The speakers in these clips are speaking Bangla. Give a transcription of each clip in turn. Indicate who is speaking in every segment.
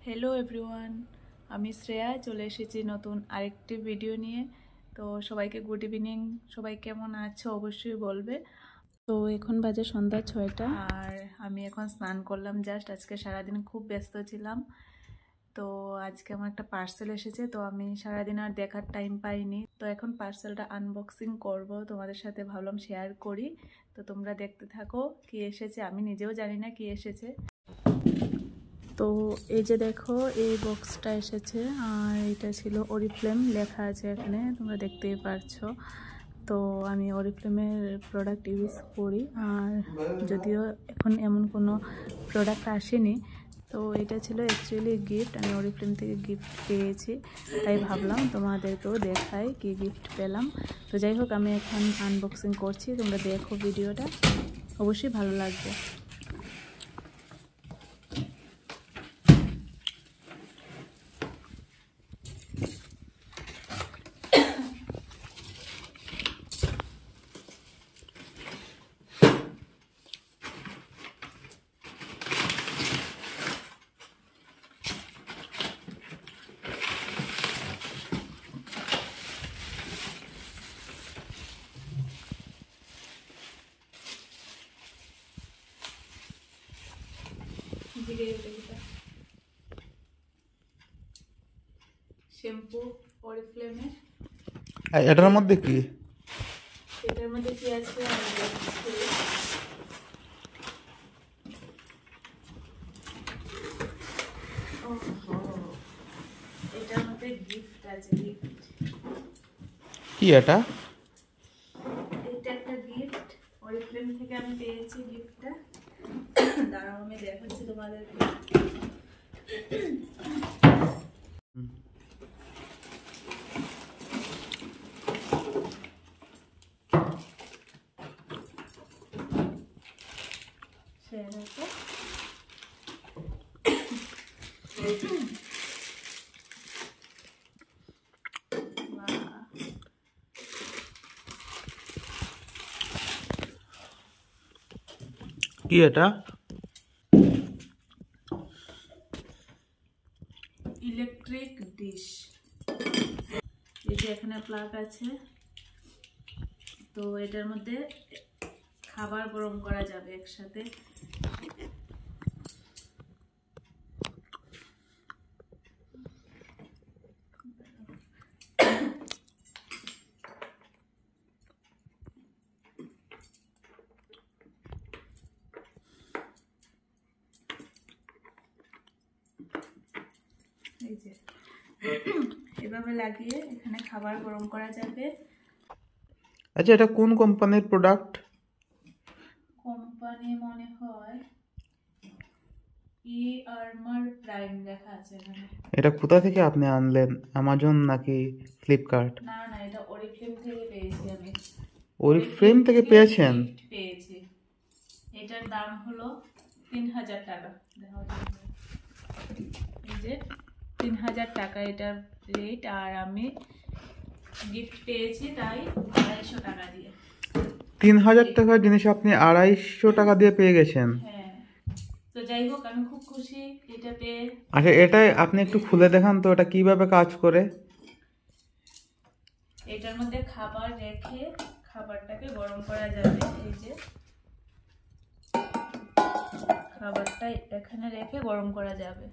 Speaker 1: হ্যালো এভরিওয়ান, আমি শ্রেয়া চলে এসেছি নতুন আরেকটি ভিডিও নিয়ে। তো সবাইকে গুড ইভিনিং। সবাই কেমন আছো অবশ্যই বলবে। তো এখন বাজে সন্ধ্যা 6টা আর আমি এখন স্নান করলাম জাস্ট। আজকে সারাদিন খুব ব্যস্ত ছিলাম। তো আজকে আমার একটা পার্সেল এসেছে, তো আমি সারাদিন আর দেখার টাইম পাইনি। তো এখন পার্সেলটা আনবক্সিং করব, তোমাদের সাথে ভাবলাম শেয়ার করি। তো তোমরা দেখতে থাকো কি এসেছে। আমি নিজেও জানি না কি এসেছে। তো এই যে দেখো, এই বক্সটা এসেছে আর এটা ছিল অরিফ্লেম, লেখা আছে এখানে, তোমরা দেখতেই পারছো। তো আমি অরিফ্লেমের প্রোডাক্ট ইউজ করি, আর যদিও এখন এমন কোনো প্রোডাক্ট আসেনি। তো এটা ছিল অ্যাকচুয়ালি গিফট, আমি অরিফ্লেম থেকে গিফট পেয়েছি, তাই ভাবলাম তোমাদেরকেও দেখাই কি গিফট পেলাম। তো যাই হোক, আমি এখন আনবক্সিং করছি, তোমরা দেখো ভিডিওটা, অবশ্যই ভালো লাগবে। শ্যাম্পু অরিফ্লেমের।
Speaker 2: এটার মধ্যে কি?
Speaker 1: এটার মধ্যে কি আছে আমি দেখছি। এটার মধ্যে গিফট আছে। গিফট
Speaker 2: কি এটা?
Speaker 1: এটা একটা গিফট অরিফ্লেম থেকে আমি পেয়েছি গিফটটা। দাঁড়াও আমি দেখাচ্ছি তোমাদেরকে।
Speaker 2: কি এটা?
Speaker 1: Electric dish. এই যে এখানে প্লাগ আছে, তো এটার মধ্যে খাবার গরম করা যাবে একসাথে। এই যে এভাবে লাগিয়ে এখানে খাবার গরম করা যাবে।
Speaker 2: আচ্ছা, এটা কোন কোম্পানির প্রোডাক্ট?
Speaker 1: কোম্পানি মনে হয় আর্মার প্রাইম লেখা আছে এখানে।
Speaker 2: এটা কোথা থেকে আপনি আনলেন? অ্যামাজন নাকি ফ্লিপকার্ট?
Speaker 1: না না, এটা অরিফ্লেম থেকে পেয়েছি আমি।
Speaker 2: অরিফ্লেম থেকে পেয়েছেন?
Speaker 1: পেয়েছি। এটার দাম হলো 3000 টাকা। এই যে 3000 টাকা এটার রেট, আর আমি গিফট পেয়েছি তাই 250 টাকা দিয়ে।
Speaker 2: 3000 টাকার জিনিস আপনি 250 টাকা দিয়ে পেয়ে গেছেন?
Speaker 1: হ্যাঁ, তো যাই হোক আমি খুব খুশি এটা পেয়ে।
Speaker 2: আচ্ছা, এটাই আপনি একটু খুলে দেখান তো, এটা কিভাবে কাজ করে।
Speaker 1: এটার মধ্যে খাবার রেখে খাবারটাকে গরম করা যাবে। এই যে খাবারটা এখানে রেখে গরম করা যাবে।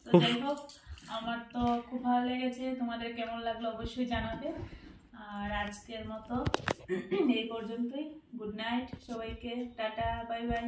Speaker 1: তো যাই হোক, আমার তো খুব ভালো লেগেছে। তোমাদের কেমন লাগলো অবশ্যই জানাবে। আর আজকের মতো এই পর্যন্তই। গুড নাইট সবাইকে, টাটা, বাই বাই।